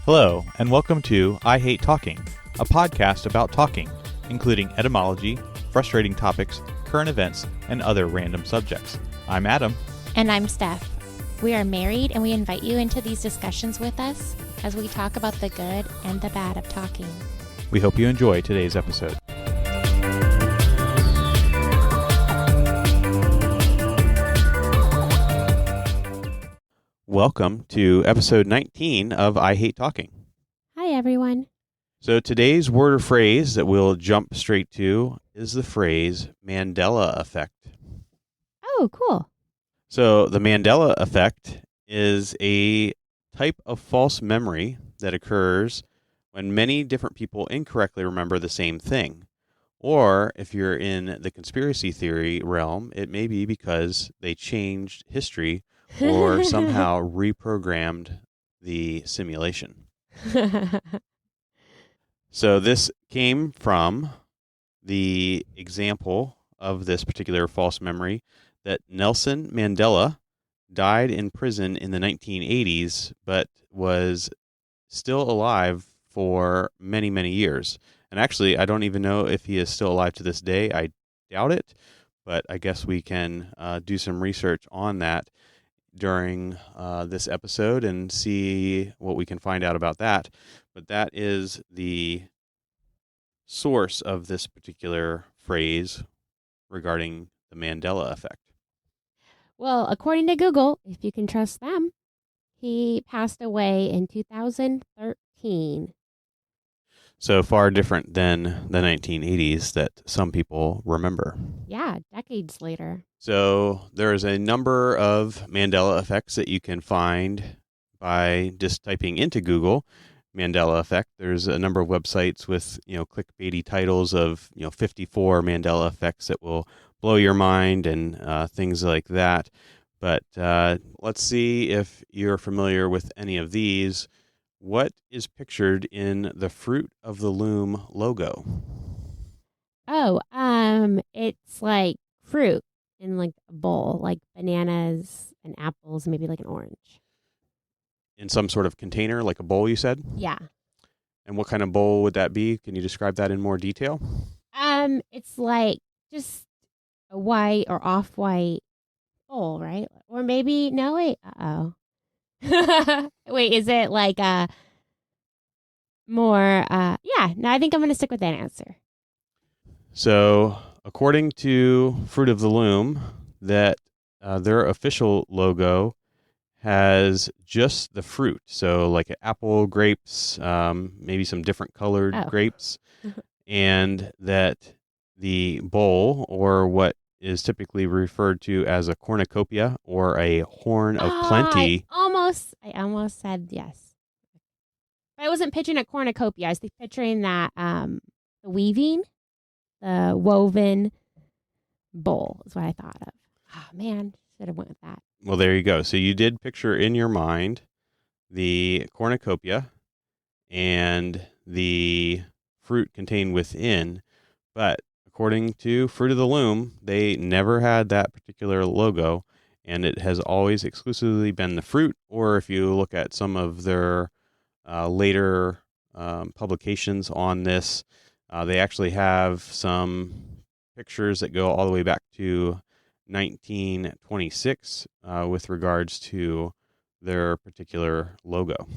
Hello, and welcome to I Hate Talking, a podcast about talking, including etymology, frustrating topics, current events, and other random subjects. I'm Adam. And I'm Steph. We are married, and we invite you into these discussions with us as we talk about the good and the bad of talking. We hope you enjoy today's episode. Welcome to episode 19 of I Hate Talking. Hi, everyone. So today's word or phrase that we'll jump straight to is the phrase Mandela Effect. Oh, cool. So the Mandela Effect is a type of false memory that occurs when many different people incorrectly remember the same thing. Or if you're in the conspiracy theory realm, it may be because they changed history or somehow reprogrammed the simulation. So this came from the example of this particular false memory that Nelson Mandela died in prison in the 1980s, but was still alive for many, many years. And actually, I don't even know if he is still alive to this day. I doubt it, but I guess we can do some research on that during this episode and see what we can find out about that. But that is the source of this particular phrase regarding the Mandela Effect. Well, according to Google, if you can trust them, he passed away in 2013. So far different than the 1980s that some people remember. Yeah, decades later. So there's a number of Mandela effects that you can find by just typing into Google Mandela Effect. There's a number of websites with, clickbaity titles of, 54 Mandela effects that will blow your mind and things like that. But let's see if you're familiar with any of these. What is pictured in the Fruit of the Loom logo? Oh, it's like fruit in like a bowl, like bananas and apples, maybe like an orange. In some sort of container, like a bowl, you said? Yeah. And what kind of bowl would that be? Can you describe that in more detail? It's like just a white or off-white bowl, right? Or maybe no, wait. Wait, is it like more? Yeah. No, I think I'm gonna stick with that answer. So, according to Fruit of the Loom, that their official logo has just the fruit. So, like apple, grapes, maybe some different colored grapes, and that the bowl, or what is typically referred to as a cornucopia or a horn of plenty. I almost said yes. I wasn't picturing a cornucopia. I was picturing that the weaving, the woven bowl is what I thought of. Oh man, should have went with that. Well, there you go. So you did picture in your mind the cornucopia and the fruit contained within, but according to Fruit of the Loom, they never had that particular logo, and it has always exclusively been the fruit. Or if you look at some of their later publications on this, they actually have some pictures that go all the way back to 1926 with regards to their particular logo.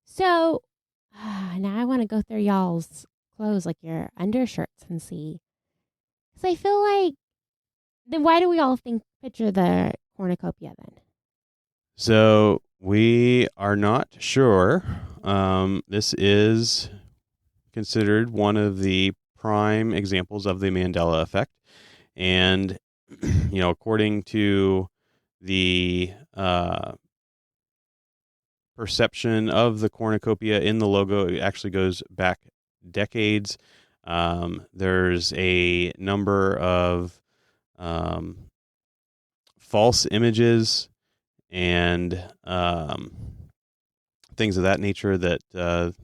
So now I want to go through y'all's clothes, like your undershirts, and see. Because I feel like, then why do we all picture the cornucopia then? So we are not sure. This is considered one of the prime examples of the Mandela Effect. And, according to the perception of the cornucopia in the logo, it actually goes back decades. There's a number of false images and things of that nature that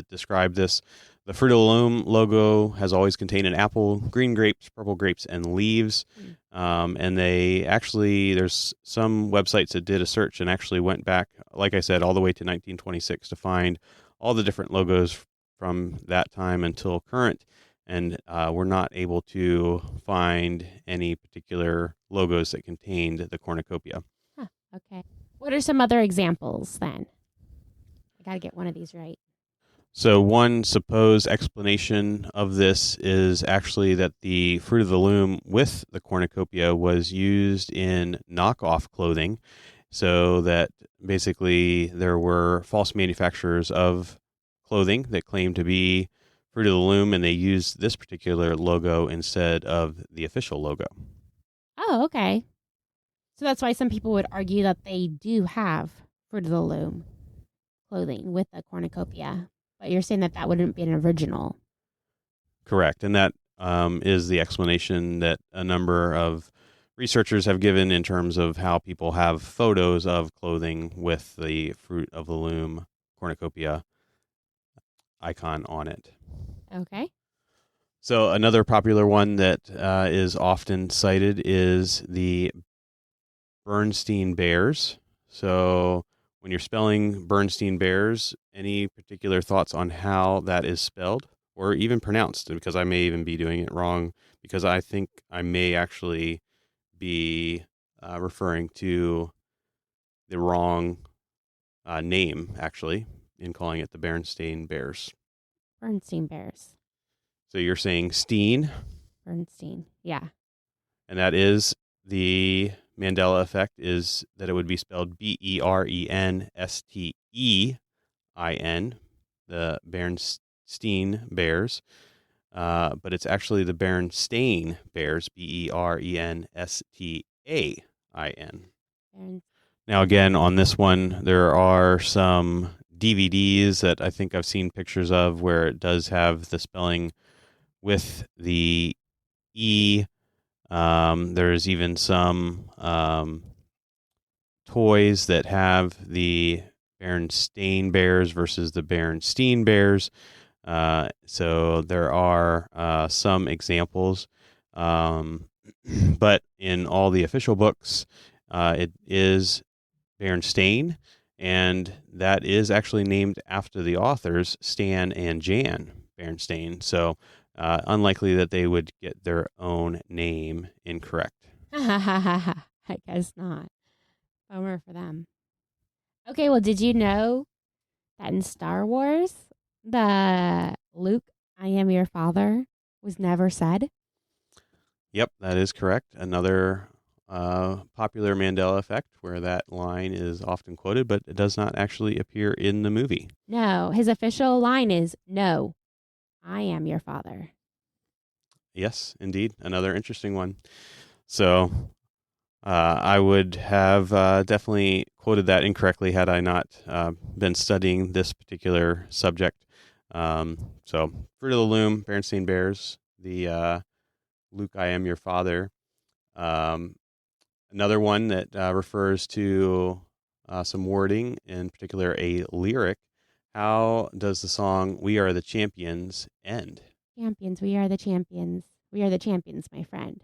describe this. The Fruit of the Loom logo has always contained an apple, green grapes, purple grapes, and leaves. And they actually, there's some websites that did a search and actually went back, like I said, all the way to 1926 to find all the different logos from that time until current. And we're not able to find any particular logos that contained the cornucopia. Huh, okay. What are some other examples then? I got to get one of these right. So one supposed explanation of this is actually that the Fruit of the Loom with the cornucopia was used in knockoff clothing, so that basically there were false manufacturers of clothing that claimed to be Fruit of the Loom, and they used this particular logo instead of the official logo. Oh, okay. So that's why some people would argue that they do have Fruit of the Loom clothing with a cornucopia. But you're saying that that wouldn't be an original. Correct. And that is the explanation that a number of researchers have given in terms of how people have photos of clothing with the Fruit of the Loom cornucopia icon on it. Okay. So another popular one that is often cited is the Bernstein Bears. So when you're spelling Bernstein Bears, any particular thoughts on how that is spelled or even pronounced? Because I may even be doing it wrong, because I think I may actually be referring to the wrong name, actually, in calling it the Bernstein Bears. Bernstein Bears. So you're saying Steen, Bernstein. Yeah. and that is the Mandela Effect, is that it would be spelled Bernstein, the Bernstein Bears, but it's actually the Berenstain Bears, Bernstain. Bern- Now, again, on this one, there are some DVDs that I think I've seen pictures of where it does have the spelling with the E. There's even some toys that have the Berenstain Bears versus the Berenstein Bears. So there are some examples. But in all the official books, it is Berenstain, and that is actually named after the authors, Stan and Jan Berenstain. So unlikely that they would get their own name incorrect. I guess not. Bummer for them. Okay, well, did you know that in Star Wars, the Luke, I am your father, was never said? Yep, that is correct. Another popular Mandela Effect where that line is often quoted, but it does not actually appear in the movie. No, his official line is, no, I am your father. Yes, indeed. Another interesting one. So I would have definitely quoted that incorrectly had I not been studying this particular subject. So, Fruit of the Loom, Berenstain Bears, the Luke, I am your father. Another one that refers to some wording, in particular a lyric. How does the song "We Are the Champions" end? Champions, we are the champions. We are the champions, my friend.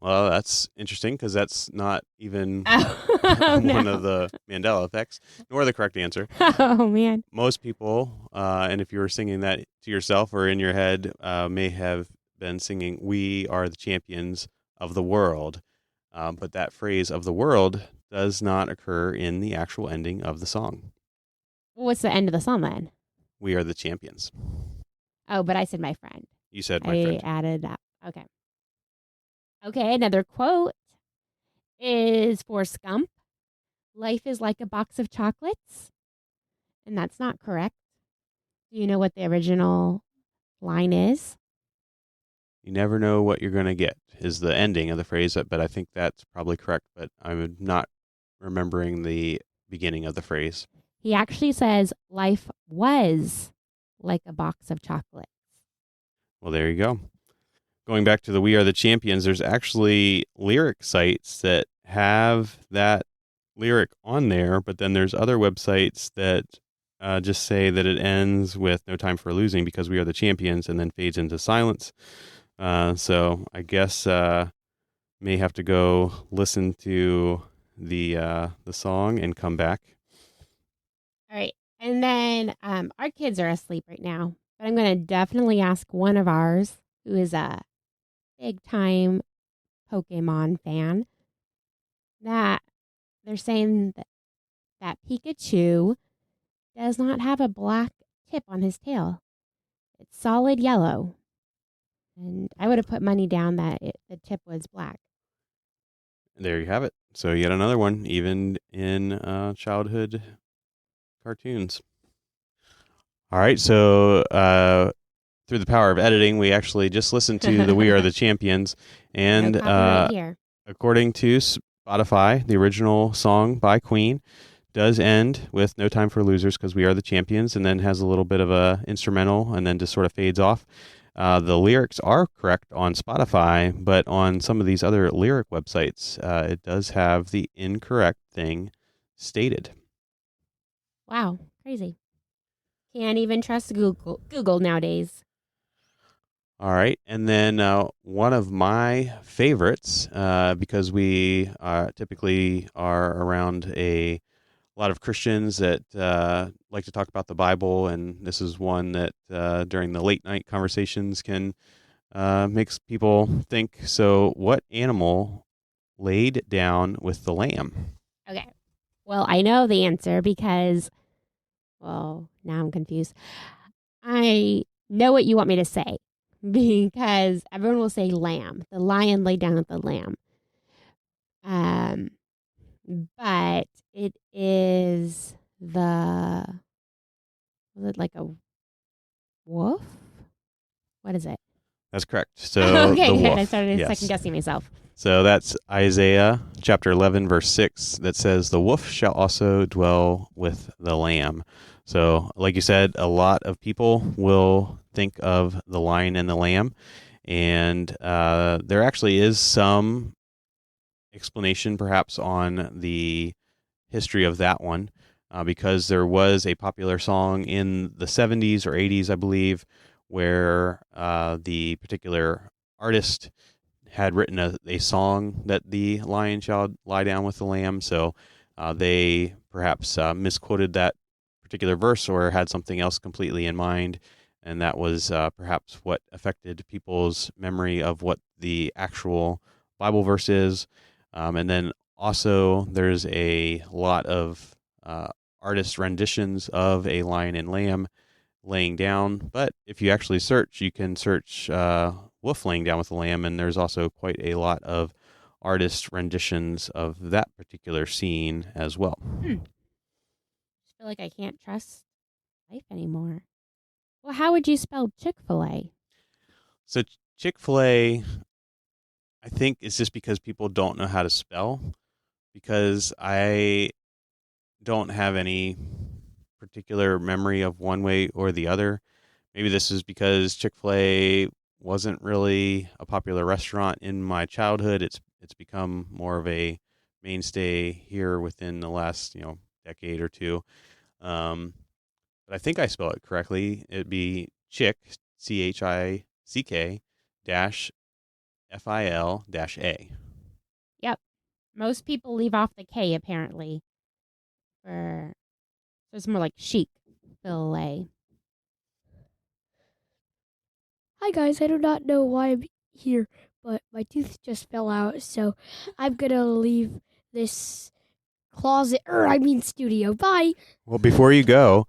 Well, that's interesting because that's not even Oh, one no. of the Mandela effects, nor the correct answer. Oh, man. Most people, and if you were singing that to yourself or in your head, may have been singing, "We are the champions of the world." But that phrase "of the world" does not occur in the actual ending of the song. What's the end of the song then? We are the champions. Oh, but I said my friend. You said my I friend. added that. Okay. Okay, another quote is for Scump. Life is like a box of chocolates. And that's not correct. Do you know what the original line is? You never know what you're going to get is the ending of the phrase, but I think that's probably correct, but I'm not remembering the beginning of the phrase. He actually says life was like a box of chocolates. Well, there you go. Going back to the "We Are the Champions," there's actually lyric sites that have that lyric on there, but then there's other websites that just say that it ends with "No time for losing" because we are the champions, and then fades into silence. So I guess may have to go listen to the song and come back. All right. And then our kids are asleep right now, but I'm going to definitely ask one of ours who is a big time Pokemon fan that they're saying that Pikachu does not have a black tip on his tail. It's solid yellow. And I would have put money down that the tip was black. There you have it. So yet another one, even in childhood cartoons. All right, so through the power of editing, we actually just listened to the "We Are the Champions," and No copyright here. according to Spotify, the original song by Queen does end with "No time for losers" because we are the champions, and then has a little bit of a instrumental, and then just sort of fades off. The lyrics are correct on Spotify, but on some of these other lyric websites, it does have the incorrect thing stated. Wow, crazy. Can't even trust Google nowadays. All right. And then one of my favorites, because we typically are around a lot of Christians that like to talk about the Bible, and this is one that during the late night conversations can makes people think. So, what animal laid down with the lamb? Okay. Well, I know the answer because, well, now I'm confused. I know what you want me to say because everyone will say lamb. The lion laid down with the lamb. But it is was it like a wolf? What is it? That's correct. So okay, the good. wolf. I started Yes. second guessing myself. So that's Isaiah chapter 11, verse 6, that says, "The wolf shall also dwell with the lamb." So, like you said, a lot of people will think of the lion and the lamb. And there actually is some explanation, perhaps, on the history of that one, because there was a popular song in the 70s or 80s, I believe, where the particular artist had written a song that the lion shall lie down with the lamb. So they perhaps misquoted that particular verse or had something else completely in mind. And that was perhaps what affected people's memory of what the actual Bible verse is. And then also there's a lot of artist renditions of a lion and lamb laying down. But if you actually search, you can search wolf laying down with the lamb, and there's also quite a lot of artist renditions of that particular scene as well. I feel like I can't trust life anymore. Well, how would you spell Chick-fil-A? So Chick-fil-A, I think it's just because people don't know how to spell, because I don't have any particular memory of one way or the other. Maybe this is because Chick-fil-A wasn't really a popular restaurant in my childhood. It's become more of a mainstay here within the last decade or two. But I think I spell it correctly. It'd be Chick, CHICK dash FIL dash A. Yep. Most people leave off the K apparently. So it's more like chic filet. Hi guys, I do not know why I'm here, but my tooth just fell out, so I'm gonna leave this studio. Bye. Well, before you go,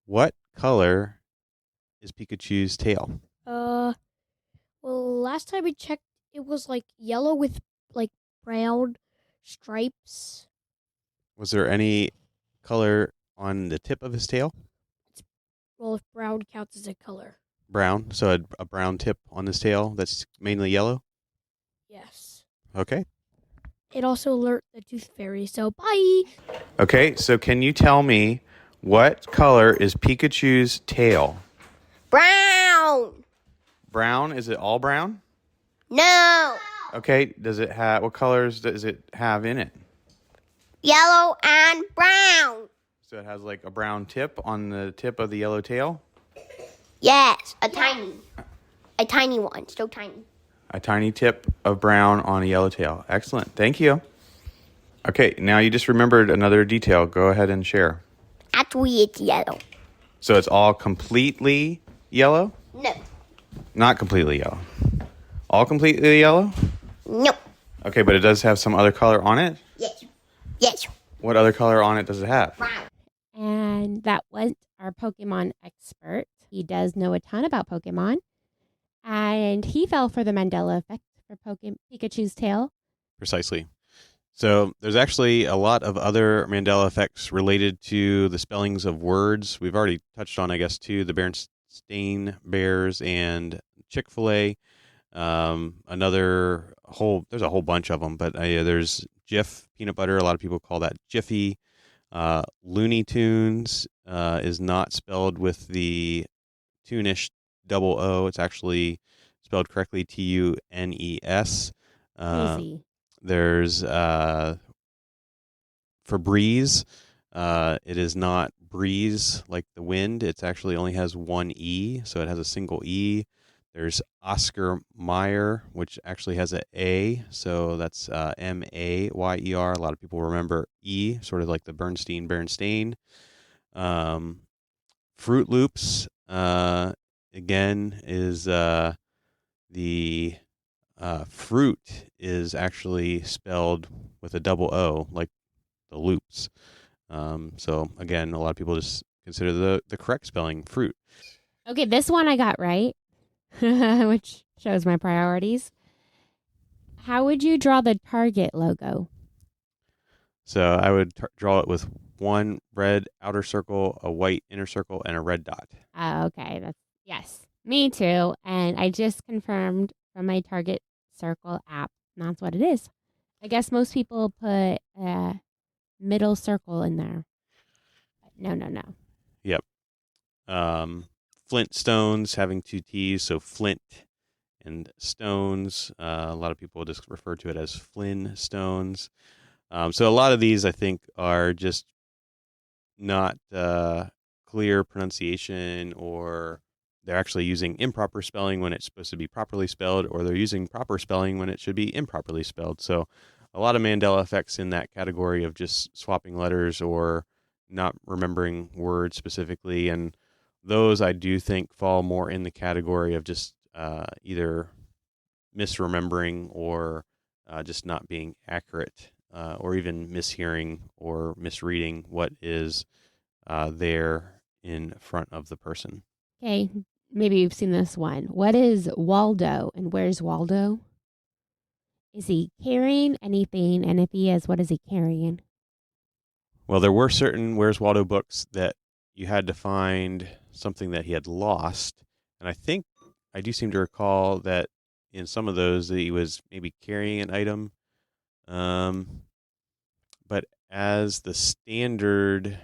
what color is Pikachu's tail? Well, last time I checked, it was like yellow with like brown stripes. Was there any color on the tip of his tail? Well, if brown counts as a color. Brown. So a brown tip on his tail that's mainly yellow? Yes. Okay. It also alert the tooth fairy, so bye. Okay, so can you tell me what color is Pikachu's tail? Brown. Brown? Is it all brown? No. Okay, does it have, what colors does it have in it? yellow, and brown. So it has like a brown tip on the tip of the yellow tail? Yes, a tiny one, so tiny. A tiny tip of brown on a yellow tail. Excellent. Thank you. Okay, now you just remembered another detail. Go ahead and share. Actually, it's yellow. So it's all completely yellow? No. Not completely yellow. All completely yellow? No. Okay, but it does have some other color on it? Yes. Yes. What other color on it does it have? Brown. And that was our Pokemon expert. He does know a ton about Pokemon. And he fell for the Mandela Effect for Pikachu's tail. Precisely. So there's actually a lot of other Mandela effects related to the spellings of words. We've already touched on, I guess, too, the Berenstain Bears and Chick-fil-A. There's a whole bunch of them, but there's Jif, peanut butter. A lot of people call that Jiffy. Looney Tunes is not spelled with the Tunish double O. It's actually spelled correctly Tunes. Easy. There's Febreze. It is not breeze like the wind. It actually only has one E, so it has a single E. There's Oscar Mayer, which actually has an A, so that's Mayer. A lot of people remember E, sort of like the Berenstain. Fruit Loops, again, is the fruit is actually spelled with a double O, like the loops. So again, a lot of people just consider the correct spelling fruit. Okay, this one I got right, which shows my priorities. How would you draw the Target logo? So I would draw it with one red outer circle, a white inner circle, and a red dot. Okay, yes, me too. And I just confirmed from my Target Circle app. And that's what it is. I guess most people put a middle circle in there. But no. Yep. Flintstones having two T's, so Flint and Stones. A lot of people just refer to it as Flynn Stones. So a lot of these, I think, are just not clear pronunciation, or they're actually using improper spelling when it's supposed to be properly spelled, or they're using proper spelling when it should be improperly spelled. So a lot of Mandela effects in that category of just swapping letters or not remembering words specifically. And those I do think fall more in the category of just either misremembering or just not being accurate, or even mishearing or misreading what is there in front of the person. Okay, maybe you've seen this one. What is Waldo and where's Waldo? Is he carrying anything? And if he is, what is he carrying? Well, there were certain Where's Waldo books that you had to find something that he had lost. And I do seem to recall that in some of those that he was maybe carrying an item. But as the standard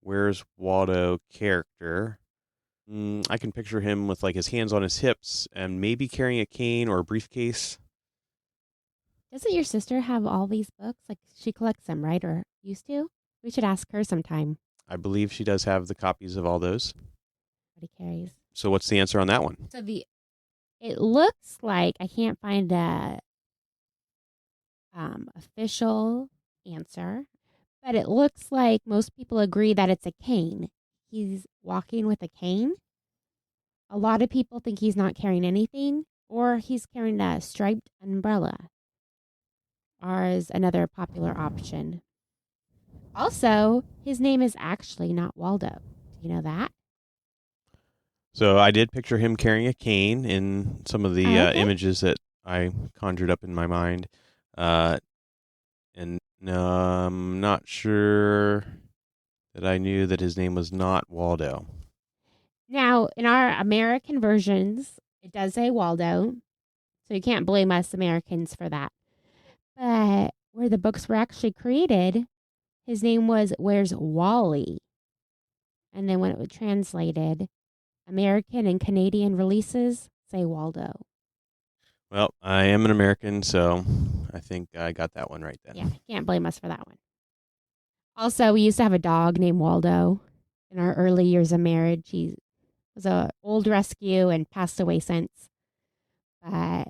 Where's Waldo character, I can picture him with like his hands on his hips and maybe carrying a cane or a briefcase. Doesn't your sister have all these books? Like she collects them, right? Or used to? We should ask her sometime I believe she does have the copies of all those. what he carries. So what's the answer on that one? So it looks like I can't find a official answer, but it looks like most people agree that it's a cane. He's walking with a cane. A lot of people think he's not carrying anything, or he's carrying a striped umbrella, or is another popular option. Also, his name is actually not Waldo. Do you know that? So I did picture him carrying a cane in some of the images that I conjured up in my mind. And I'm not sure that I knew that his name was not Waldo. Now, in our American versions, it does say Waldo, so you can't blame us Americans for that. But where the books were actually created, his name was Where's Wally? And then when it was translated, American and Canadian releases say Waldo. Well, I am an American, so I think I got that one right then. Yeah, can't blame us for that one. Also, we used to have a dog named Waldo in our early years of marriage. He was an old rescue and passed away since. But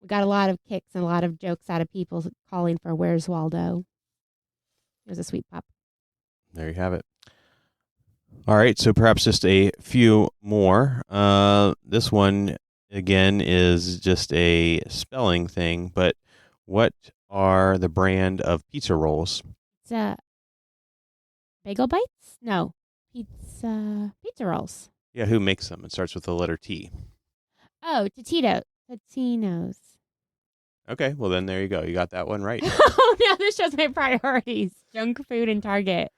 we got a lot of kicks and a lot of jokes out of people calling for "Where's Waldo?" It was a sweet pup. There you have it. All right, so perhaps just a few more. This one, again, is just a spelling thing, but what are the brand of pizza rolls? It's Bagel Bites? No, pizza rolls. Yeah, who makes them? It starts with the letter T. Oh, Totino's. Okay, well then there you go. You got that one right. Oh, now this shows my priorities: junk food and Target.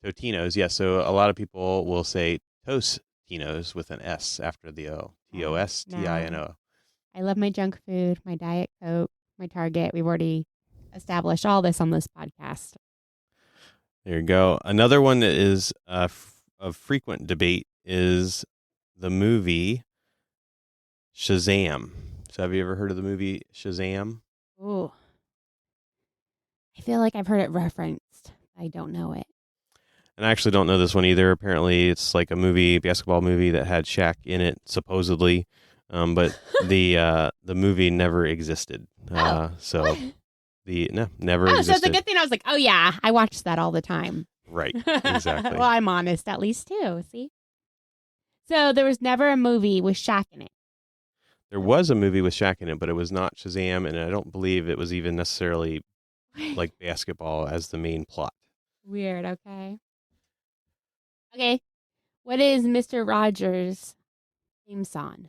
Totino's, yeah. So a lot of people will say Tostinos with an S after the O. Tostino. I love my junk food, my Diet Coke, my Target. We've already established all this on this podcast. There you go. Another one that is of frequent debate is the movie Shazam. So have you ever heard of the movie Shazam? Ooh. I feel like I've heard it referenced. I don't know it. And I actually don't know this one either. Apparently, it's like a basketball movie that had Shaq in it, supposedly. But the movie never existed. Oh, so what? never Oh, existed. so it's a good thing I was like, oh yeah, I watched that all the time. Right, exactly. Well, I'm honest at least too, see? So there was never a movie with Shaq in it. There was a movie with Shaq in it, but it was not Shazam, and I don't believe it was even necessarily like basketball as the main plot. Weird, okay. Okay, what is Mr. Rogers' theme song?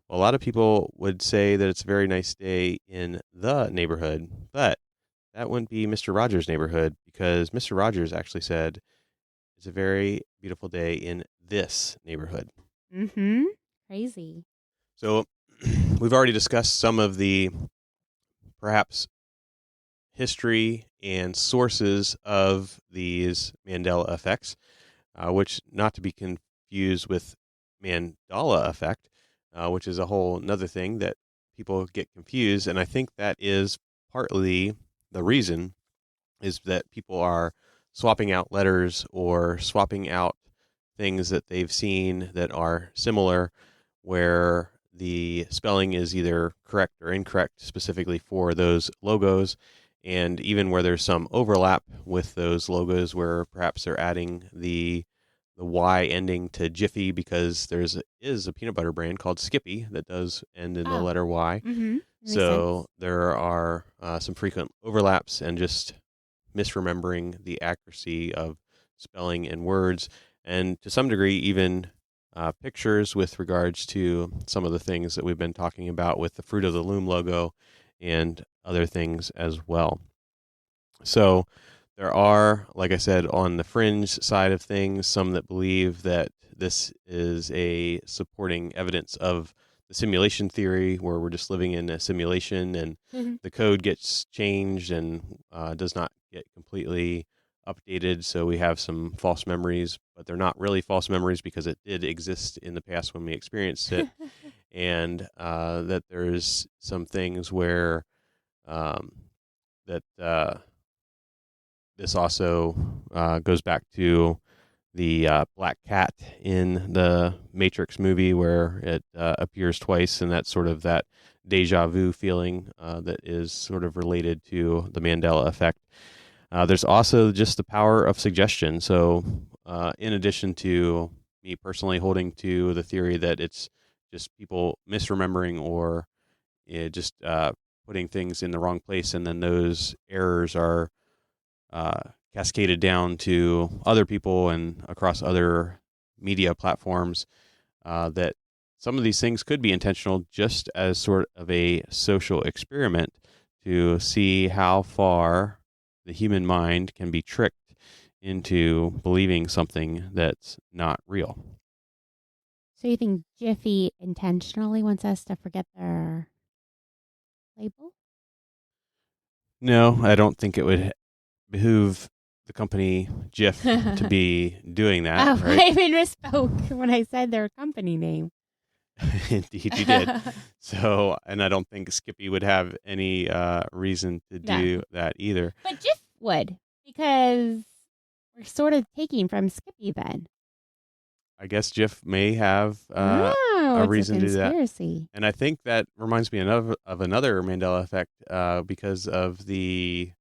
Well, a lot of people would say that it's a very nice day in the neighborhood, but that wouldn't be Mr. Rogers' neighborhood because Mr. Rogers actually said it's a very beautiful day in this neighborhood. Mm-hmm. Crazy. So we've already discussed some of the perhaps history and sources of these Mandela effects, which not to be confused with Mandela effect, which is a whole nother thing that people get confused. And I think that is partly the reason is that people are swapping out letters or swapping out things that they've seen that are similar where the spelling is either correct or incorrect specifically for those logos, and even where there's some overlap with those logos where perhaps they're adding the Y ending to Jiffy because is a peanut butter brand called Skippy that does end in the letter Y. Mm-hmm. So there are some frequent overlaps and just misremembering the accuracy of spelling and words, and to some degree even pictures with regards to some of the things that we've been talking about with the Fruit of the Loom logo and other things as well. So there are, like I said, on the fringe side of things, some that believe that this is a supporting evidence of the simulation theory where we're just living in a simulation and the code gets changed and does not get completely updated. So we have some false memories, but they're not really false memories because it did exist in the past when we experienced it. And that there's some things where this also goes back to the black cat in the Matrix movie where it appears twice, and that's sort of that deja vu feeling that is sort of related to the Mandela effect. There's also just the power of suggestion. So in addition to me personally holding to the theory that it's just people misremembering or just putting things in the wrong place, and then those errors are cascaded down to other people and across other media platforms, that some of these things could be intentional just as sort of a social experiment to see how far the human mind can be tricked into believing something that's not real. So you think Jiffy intentionally wants us to forget their label? No, I don't think it would behoove the company Jif to be doing that. Oh, right? I even misspoke when I said their company name. Indeed, you did. So, and I don't think Skippy would have any reason to do that either. But Jif would, because we're sort of taking from Skippy then. I guess Jif may have a it's reason to do that. conspiracy. And I think that reminds me of another Mandela effect because of the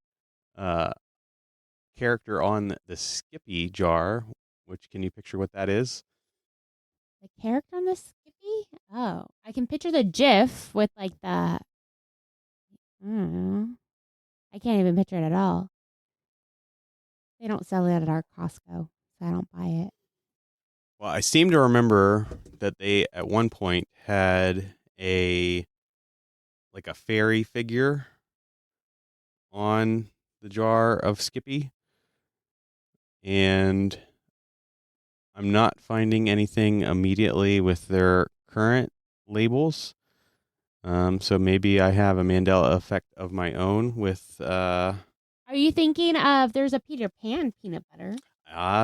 character on the Skippy jar, which can you picture what that is? The character on the Skippy? Oh, I can picture the GIF with like the. I don't know. I can't even picture it at all. They don't sell it at our Costco, so I don't buy it. Well, I seem to remember that they at one point had a fairy figure on the jar of Skippy, and I'm not finding anything immediately with their current labels. So maybe I have a Mandela effect of my own with. Are you thinking of? There's a Peter Pan peanut butter.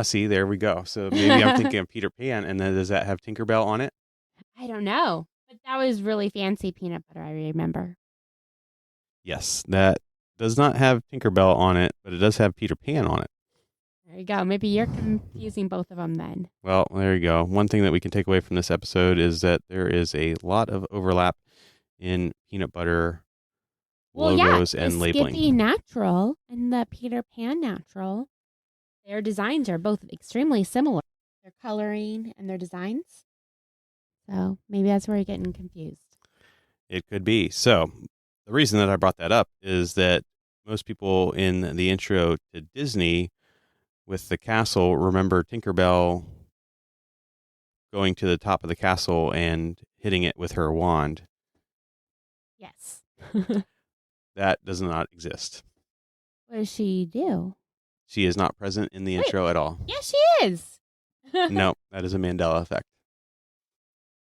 See, there we go. So maybe I'm thinking of Peter Pan, and then does that have Tinkerbell on it? I don't know, but that was really fancy peanut butter. I remember. Yes, that does not have Tinkerbell on it, but it does have Peter Pan on it. There you go. Maybe you're confusing both of them then. Well, there you go. One thing that we can take away from this episode is that there is a lot of overlap in peanut butter logos and labeling. The Skippy Natural and the Peter Pan Natural, their designs are both extremely similar. Their coloring and their designs. So maybe that's where you're getting confused. It could be. So the reason that I brought that up is that most people in the intro to Disney with the castle remember Tinkerbell going to the top of the castle and hitting it with her wand. Yes. That does not exist. What does she do? She is not present in the intro at all. Yes, she is. No, that is a Mandela effect.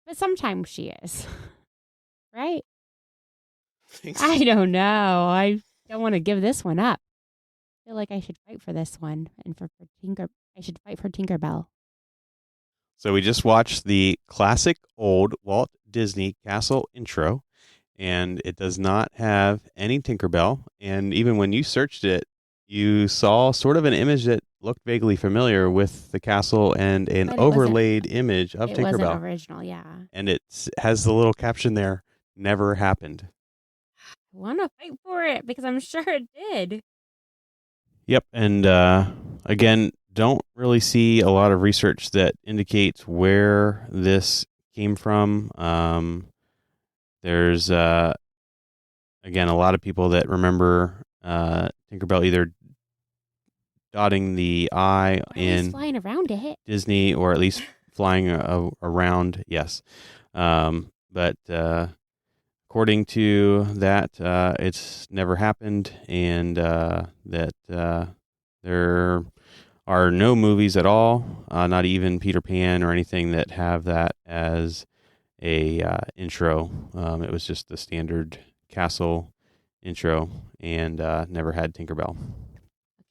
But sometimes she is. Right? Thanks. I don't know. I don't want to give this one up. I feel like I should fight for this one and I should fight for Tinkerbell. So we just watched the classic old Walt Disney Castle intro, and it does not have any Tinkerbell. And even when you searched it, you saw sort of an image that looked vaguely familiar with the castle and an overlaid image of Tinkerbell. It wasn't original, yeah. And it has the little caption there, "Never happened." I want to fight for it because I'm sure it did. Yep, and again, don't really see a lot of research that indicates where this came from. There's, again, a lot of people that remember Tinkerbell either dotting the I in flying around it. Disney, or at least flying around, yes. But according to that, it's never happened, and that there are no movies at all, not even Peter Pan or anything, that have that as a intro. It was just the standard castle intro, and never had Tinkerbell.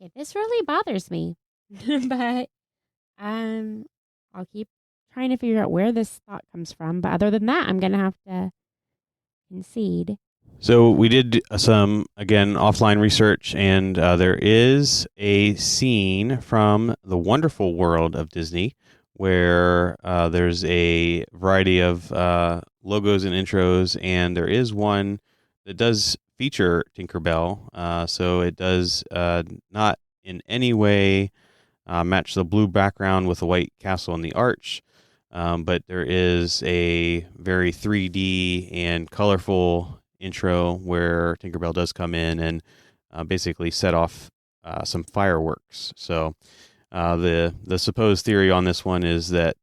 Okay, this really bothers me, but I'll keep trying to figure out where this thought comes from. But other than that, I'm gonna have to concede. So we did some, again, offline research, and there is a scene from The Wonderful World of Disney where there's a variety of logos and intros, and there is one that does feature Tinkerbell. So it does not in any way match the blue background with the white castle and the arch, but there is a very 3D and colorful intro where Tinkerbell does come in and basically set off some fireworks. So the supposed theory on this one is that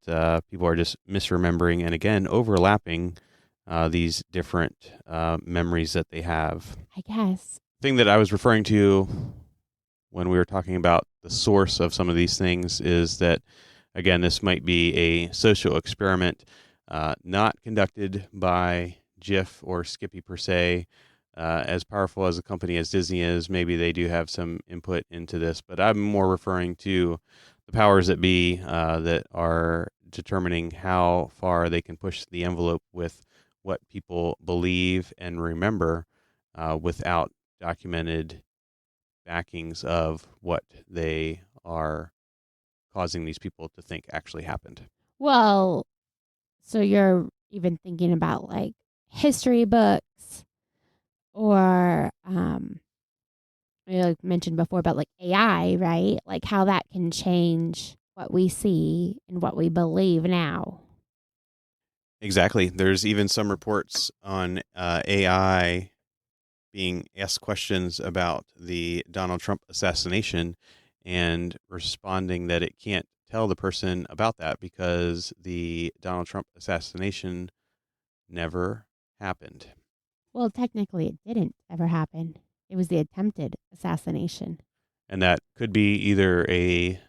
people are just misremembering and, again, overlapping these different memories that they have. I guess. The thing that I was referring to when we were talking about the source of some of these things is that, again, this might be a social experiment not conducted by Jif or Skippy per se. As powerful as a company as Disney is, maybe they do have some input into this, but I'm more referring to the powers that be that are determining how far they can push the envelope with what people believe and remember without documented backings of what they are causing these people to think actually happened. Well, so you're even thinking about like history books or like mentioned before about like AI, right? Like how that can change what we see and what we believe now. Exactly. There's even some reports on AI being asked questions about the Donald Trump assassination and responding that it can't tell the person about that because the Donald Trump assassination never happened. Well, technically, it didn't ever happen. It was the attempted assassination. And that could be either a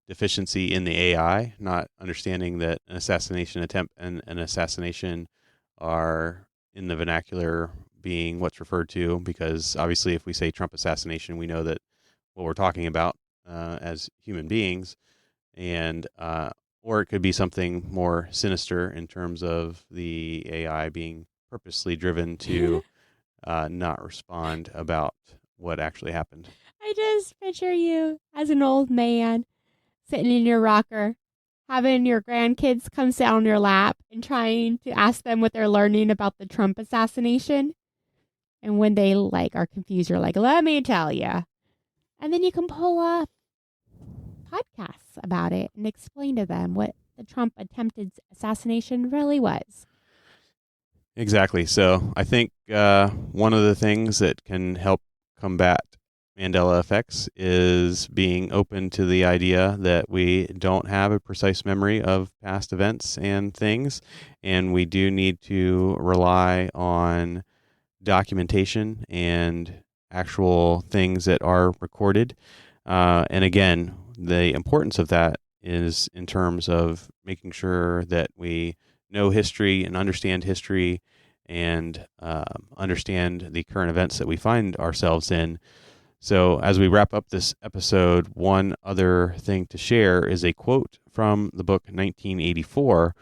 deficiency in the AI, not understanding that an assassination attempt and an assassination are in the vernacular being what's referred to, because obviously if we say Trump assassination, we know that what we're talking about as human beings, and or it could be something more sinister in terms of the AI being purposely driven to not respond about what actually happened. I just picture you as an old man sitting in your rocker, having your grandkids come sit on your lap and trying to ask them what they're learning about the Trump assassination. And when they like are confused, you're like, let me tell you. And then you can pull up podcasts about it and explain to them what the Trump attempted assassination really was. Exactly. So I think one of the things that can help combat Mandela effects is being open to the idea that we don't have a precise memory of past events and things, and we do need to rely on documentation and actual things that are recorded. And again, the importance of that is in terms of making sure that we know history and understand history and understand the current events that we find ourselves in. So as we wrap up this episode, one other thing to share is a quote from the book 1984,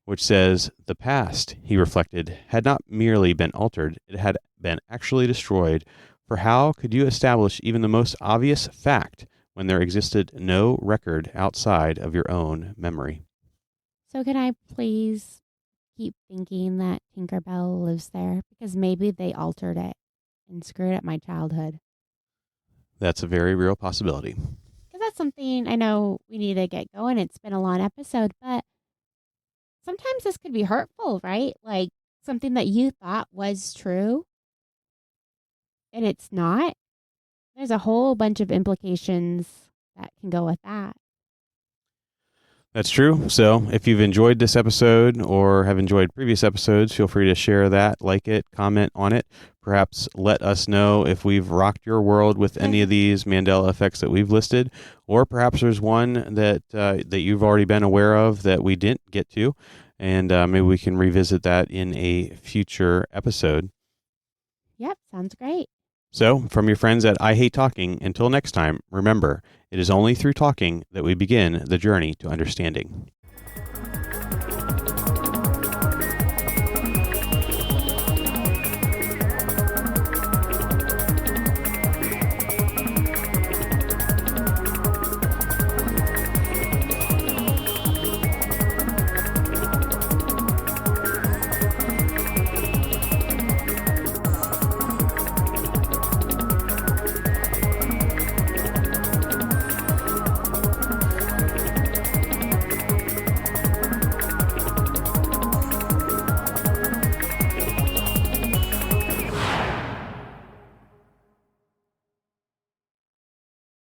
which says, "The past," he reflected, "had not merely been altered, it had been actually destroyed. For how could you establish even the most obvious fact when there existed no record outside of your own memory?" So can I please keep thinking that Tinkerbell lives there? Because maybe they altered it and screwed up my childhood. That's a very real possibility. Because that's something I know we need to get going. It's been a long episode, but sometimes this could be hurtful, right? Like something that you thought was true and it's not. There's a whole bunch of implications that can go with that. That's true. So if you've enjoyed this episode or have enjoyed previous episodes, feel free to share that, like it, comment on it. Perhaps let us know if we've rocked your world with any of these Mandela effects that we've listed, or perhaps there's one that that you've already been aware of that we didn't get to, and maybe we can revisit that in a future episode. Yep, sounds great. So, from your friends at I Hate Talking, until next time, remember, it is only through talking that we begin the journey to understanding.